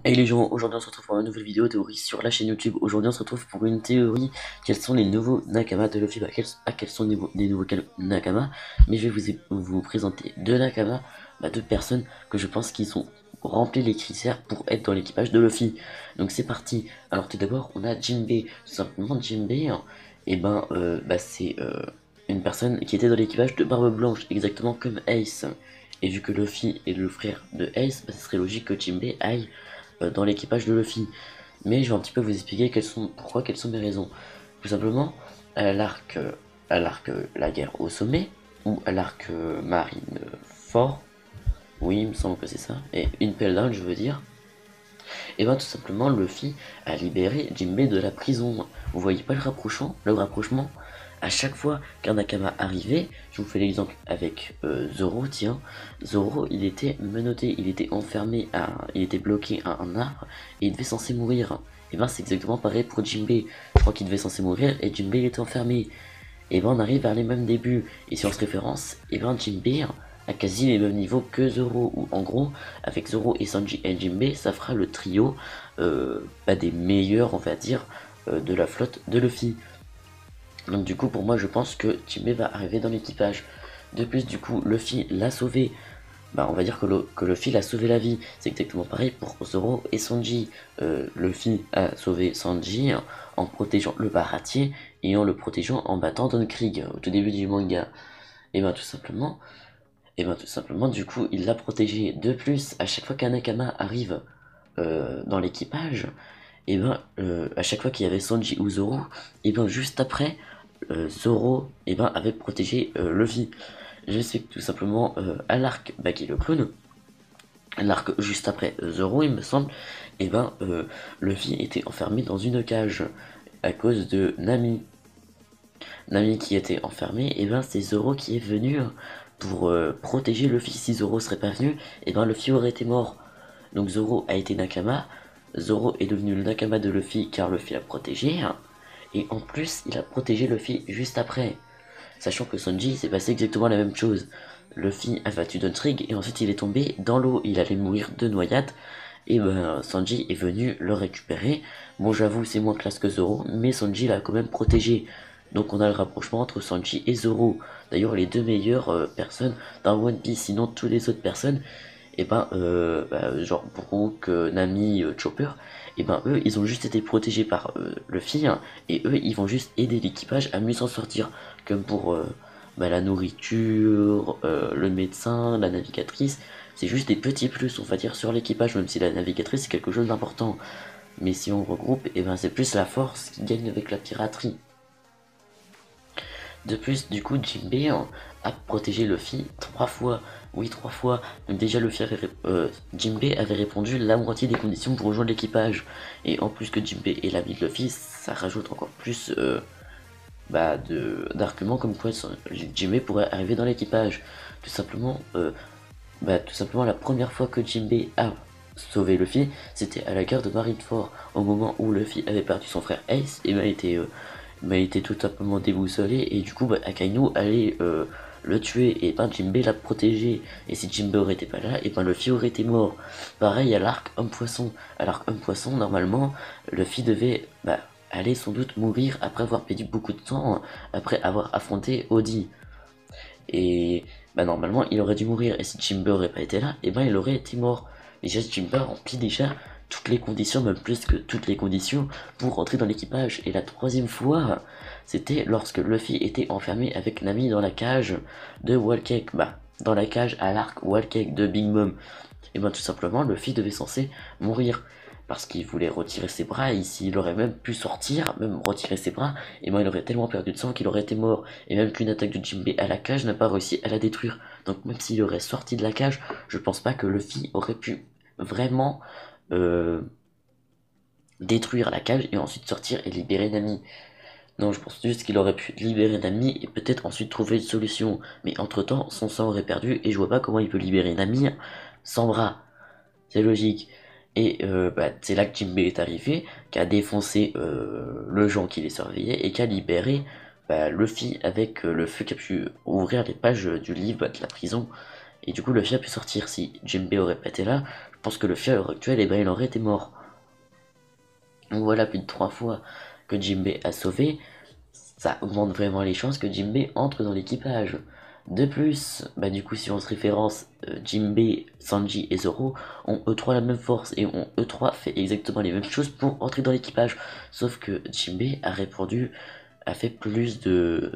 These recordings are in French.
Hey les gens, aujourd'hui on se retrouve pour une nouvelle vidéo théorie sur la chaîne YouTube. Aujourd'hui on se retrouve pour une théorie. Quels sont les nouveaux Nakama de Luffy? Quels sont les nouveaux Nakama? Mais je vais vous présenter deux Nakama, deux personnes que je pense qu'ils ont rempli les critères pour être dans l'équipage de Luffy. Donc c'est parti. Alors tout d'abord on a Jinbei. Tout simplement Jinbei, hein, c'est une personne qui était dans l'équipage de Barbe Blanche, exactement comme Ace. Et vu que Luffy est le frère de Ace, ce serait logique que Jinbei aille dans l'équipage de Luffy. Mais je vais un petit peu vous expliquer quelles sont mes raisons. Tout simplement, à l'arc, la guerre au sommet, ou à l'arc marine fort, oui, il me semble que c'est ça, et une pelle d'âne, je veux dire, et bien tout simplement, Luffy a libéré Jinbei de la prison. Vous voyez pas le rapprochement? À chaque fois qu'un Nakama arrivait, je vous fais l'exemple avec Zoro, tiens, Zoro il était menotté, il était enfermé, il était bloqué à un arbre et il devait censé mourir. Et ben c'est exactement pareil pour Jinbei. Je crois qu'il devait censé mourir et Jinbei était enfermé. Et ben on arrive vers les mêmes débuts. Et si on se référence, et ben Jinbei a quasi les mêmes niveaux que Zoro. Ou en gros, avec Zoro et Sanji et Jinbei, ça fera le trio des meilleurs, on va dire, de la flotte de Luffy. Donc du coup, pour moi, je pense que Jinbei va arriver dans l'équipage. De plus, du coup, Luffy l'a sauvé. On va dire que Luffy l'a sauvé la vie. C'est exactement pareil pour Zoro et Sanji. Luffy a sauvé Sanji en protégeant le baratier et en le protégeant en battant Don Krieg au tout début du manga. Et ben tout simplement, du coup, il l'a protégé. De plus, à chaque fois qu'un Nakama arrive dans l'équipage, à chaque fois qu'il y avait Sanji ou Zoro, et ben juste après, Zoro avait protégé Luffy. Je sais que tout simplement à l'arc Baki le clown, à l'arc juste après Zoro il me semble, Luffy était enfermé dans une cage à cause de Nami. Nami qui était enfermé, c'est Zoro qui est venu pour protéger Luffy. Si Zoro serait pas venu, Luffy aurait été mort. Donc Zoro a été Nakama, Zoro est devenu le Nakama de Luffy car Luffy l'a protégé, hein. Et en plus il a protégé Luffy juste après. Sachant que Sanji s'est passé exactement la même chose. Luffy a battu Trig et ensuite il est tombé dans l'eau, il allait mourir de noyade. Sanji est venu le récupérer. Bon, j'avoue, c'est moins classe que Zoro, mais Sanji l'a quand même protégé. Donc on a le rapprochement entre Sanji et Zoro. D'ailleurs, les deux meilleures personnes dans One Piece, sinon toutes les autres personnes, genre Brook, Nami, Chopper, eux, ils ont juste été protégés par Luffy, hein, et eux, ils vont juste aider l'équipage à mieux s'en sortir, comme pour la nourriture, le médecin, la navigatrice. C'est juste des petits plus, on va dire, sur l'équipage, même si la navigatrice c'est quelque chose d'important. Mais si on regroupe, c'est plus la force qui gagne avec la piraterie. De plus, du coup, Jinbei a protégé Luffy 3 fois. Oui, 3 fois. Donc déjà, Jinbei avait répondu la moitié des conditions pour rejoindre l'équipage. Et en plus que Jinbei est l'ami de Luffy, ça rajoute encore plus d'arguments comme quoi Jinbei pourrait arriver dans l'équipage. Tout simplement, la première fois que Jinbei a sauvé Luffy, c'était à la gare de Marineford, au moment où Luffy avait perdu son frère Ace, et il était tout simplement déboussolé, et du coup, Akainu allait le tuer, et Jinbei l'a protégé, et si Jinbei aurait été pas là, et Luffy aurait été mort. Pareil à l'arc Homme-Poisson. À l'arc Homme-Poisson, normalement, Luffy devait aller sans doute mourir après avoir perdu beaucoup de temps, après avoir affronté Odie. Et normalement, il aurait dû mourir. Et si Jimber aurait pas été là, il aurait été mort. Déjà, Jimber remplit déjà toutes les conditions, même plus que toutes les conditions, pour rentrer dans l'équipage. Et la troisième fois, c'était lorsque Luffy était enfermé avec Nami dans la cage de Whole Cake. Dans la cage à l'arc Whole Cake de Big Mom. Et tout simplement, Luffy devait censé mourir parce qu'il voulait retirer ses bras, et s'il aurait même pu sortir, même retirer ses bras, il aurait tellement perdu de sang qu'il aurait été mort, et même qu'une attaque de Jinbei à la cage n'a pas réussi à la détruire. Donc même s'il aurait sorti de la cage, je pense pas que Luffy aurait pu vraiment euh, détruire la cage et ensuite sortir et libérer Nami. Non, je pense juste qu'il aurait pu libérer Nami et peut-être ensuite trouver une solution. Mais entre-temps, son sang aurait perdu et je vois pas comment il peut libérer Nami sans bras. C'est logique. Et c'est là que Jinbei est arrivé, qui a défoncé le gens qui les surveillait et qui a libéré Luffy avec le feu qui a pu ouvrir les pages du livre de la prison. Et du coup, Luffy a pu sortir. Si Jinbei aurait pas été là, je pense que Luffy à l'heure actuelle, eh ben, il aurait été mort. Donc voilà, plus de 3 fois que Jinbei a sauvé, ça augmente vraiment les chances que Jinbei entre dans l'équipage. De plus, bah du coup si on se référence, Jinbei, Sanji et Zoro ont eux trois la même force et ont eux trois fait exactement les mêmes choses pour entrer dans l'équipage. Sauf que Jinbei a répondu, a fait plus de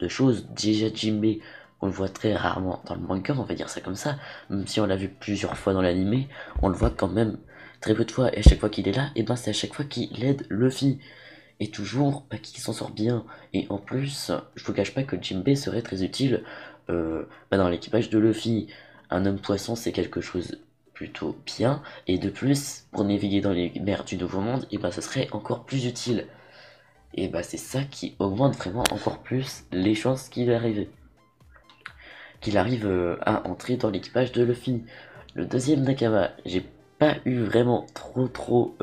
choses. Déjà Jinbei, on le voit très rarement dans le manga, on va dire ça comme ça, même si on l'a vu plusieurs fois dans l'anime, on le voit quand même très peu de fois, et à chaque fois qu'il est là, et ben c'est à chaque fois qu'il aide Luffy. Et toujours qu'il s'en sort bien. Et en plus, je vous cache pas que Jinbei serait très utile dans l'équipage de Luffy. Un homme poisson, c'est quelque chose plutôt bien. Et de plus, pour naviguer dans les mers du Nouveau Monde, et ça serait encore plus utile. Et c'est ça qui augmente vraiment encore plus les chances qu'il arrive à entrer dans l'équipage de Luffy. Le deuxième Nakama, j'ai pas eu vraiment trop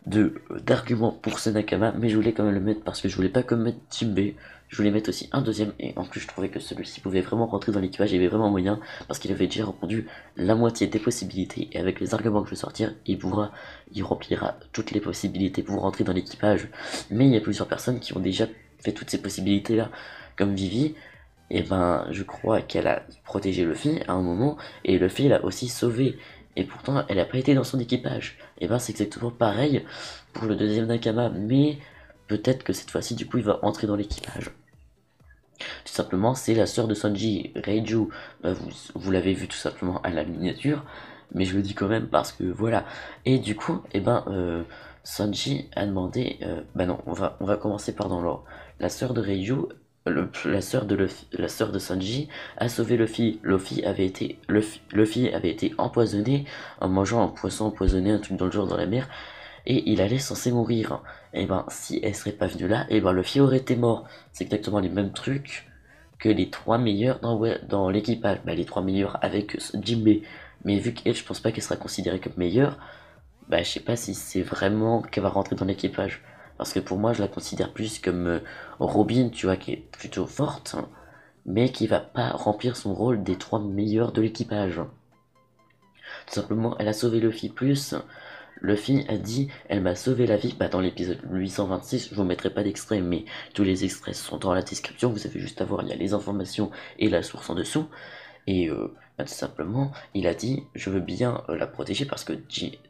d'arguments pour ce Nakama, mais je voulais quand même le mettre parce que je voulais pas comme mettre Jinbei, je voulais mettre aussi un deuxième, et en plus je trouvais que celui-ci pouvait vraiment rentrer dans l'équipage, il y avait vraiment moyen, parce qu'il avait déjà répondu la moitié des possibilités, et avec les arguments que je vais sortir, il remplira toutes les possibilités pour rentrer dans l'équipage. Mais il y a plusieurs personnes qui ont déjà fait toutes ces possibilités là, comme Vivi, et je crois qu'elle a protégé Luffy à un moment, et Luffy l'a aussi sauvé, et pourtant elle n'a pas été dans son équipage. Et c'est exactement pareil pour le deuxième Nakama, mais peut-être que cette fois-ci du coup il va entrer dans l'équipage. Tout simplement c'est la sœur de Sanji, Reiju, vous l'avez vu tout simplement à la miniature, mais je le dis quand même parce que voilà. Et du coup, Sanji a demandé, non, on va commencer par dans l'ordre. La sœur de Reiju, la sœur de Sanji a sauvé Luffy. Luffy avait été empoisonné en mangeant un poisson empoisonné, un truc dans le genre dans la mer, et il allait censé mourir. Et si elle serait pas venue là, Luffy aurait été mort. C'est exactement les mêmes trucs que les trois meilleurs dans l'équipage. Les trois meilleurs avec Jinbei. Mais vu qu'elle, je pense pas qu'elle sera considérée comme meilleure, je sais pas si c'est vraiment qu'elle va rentrer dans l'équipage. Parce que pour moi, je la considère plus comme Robin, tu vois, qui est plutôt forte, hein, mais qui va pas remplir son rôle des trois meilleurs de l'équipage. Tout simplement, elle a sauvé Luffy plus. Luffy a dit, elle m'a sauvé la vie. Dans l'épisode 826, je vous mettrai pas d'extrait, mais tous les extraits sont dans la description. Vous avez juste à voir, il y a les informations et la source en dessous. Et tout simplement, il a dit, je veux bien la protéger parce que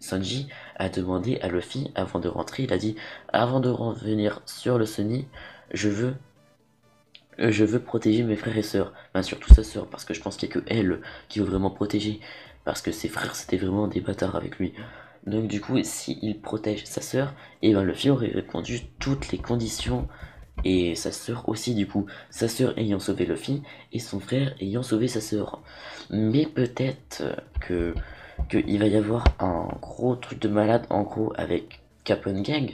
Sanji a demandé à Luffy avant de rentrer. Il a dit, avant de revenir sur le Sunny, je veux protéger mes frères et sœurs. Surtout sa sœur, parce que je pense qu'il n'y a que elle qui veut vraiment protéger. Parce que ses frères, c'était vraiment des bâtards avec lui. Donc du coup, s'il protège sa sœur, Luffy aurait répondu toutes les conditions. Et sa sœur aussi du coup. Sa sœur ayant sauvé Luffy, et son frère ayant sauvé sa sœur. Mais peut-être que il va y avoir un gros truc de malade, en gros, avec Capone Gang,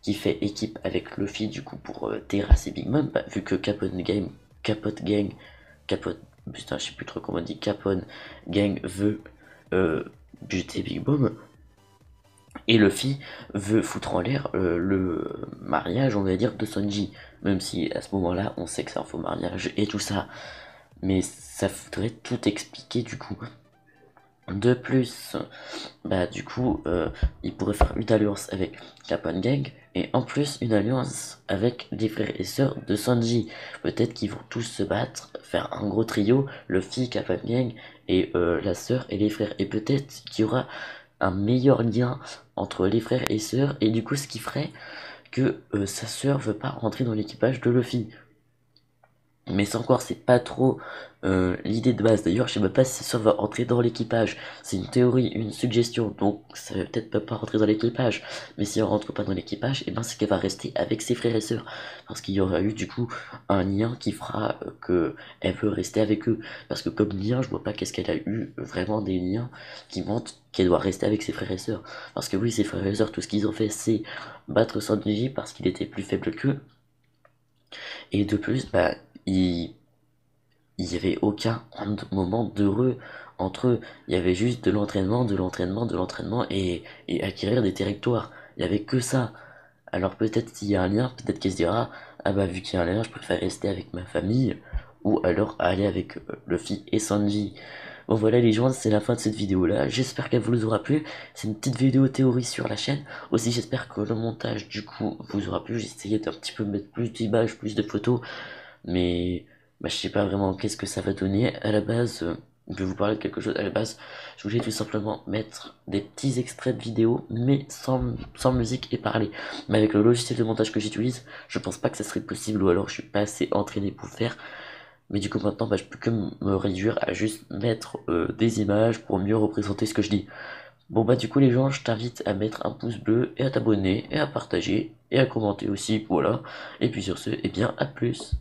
qui fait équipe avec Luffy du coup pour terrasser Big Mom, vu que Capote Gang, Capote, putain je sais plus trop comment on dit, Capone Gang veut buter Big Mom, et Luffy veut foutre en l'air le mariage, on va dire, de Sanji, même si à ce moment-là on sait que c'est un faux mariage et tout ça, mais ça faudrait tout expliquer du coup. De plus, du coup, il pourrait faire une alliance avec Capone Gang, et en plus une alliance avec les frères et sœurs de Sanji. Peut-être qu'ils vont tous se battre, faire un gros trio, Luffy, Capone Gang, et la sœur et les frères. Et peut-être qu'il y aura un meilleur lien entre les frères et sœurs, et du coup ce qui ferait que sa sœur veut pas rentrer dans l'équipage de Luffy. Mais c'est encore, c'est pas trop l'idée de base. D'ailleurs, je sais même pas si ça va entrer dans l'équipage. C'est une théorie, une suggestion, donc ça va peut-être pas rentrer dans l'équipage. Mais si elle rentre pas dans l'équipage, c'est qu'elle va rester avec ses frères et sœurs. Parce qu'il y aura eu du coup un lien qui fera que elle veut rester avec eux. Parce que comme lien, je vois pas qu'est-ce qu'elle a eu vraiment des liens qui montrent qu'elle doit rester avec ses frères et sœurs. Parce que oui, ses frères et sœurs, tout ce qu'ils ont fait, c'est battre Sanji parce qu'il était plus faible qu'eux. Et de plus, il il y avait aucun moment d'heureux entre eux. Il y avait juste de l'entraînement, et acquérir des territoires. Il y avait que ça. Alors peut-être s'il y a un lien, peut-être qu'il se dira, ah vu qu'il y a un lien, je préfère rester avec ma famille, ou alors à aller avec Luffy et Sanji. Bon voilà les gens, c'est la fin de cette vidéo là, j'espère qu'elle vous aura plu, c'est une petite vidéo théorie sur la chaîne, aussi j'espère que le montage du coup vous aura plu, j'ai essayé d'un petit peu mettre plus d'images, plus de photos, mais bah, je sais pas vraiment qu'est-ce que ça va donner à la base, je vais vous parler de quelque chose à la base, je voulais tout simplement mettre des petits extraits de vidéos, mais sans musique et parler, mais avec le logiciel de montage que j'utilise, je pense pas que ça serait possible, ou alors je suis pas assez entraîné pour le faire, mais du coup maintenant bah, je peux que me réduire à juste mettre des images pour mieux représenter ce que je dis. Bon bah du coup les gens je t'invite à mettre un pouce bleu et à t'abonner et à partager et à commenter aussi, voilà. Et puis sur ce, et bien à plus.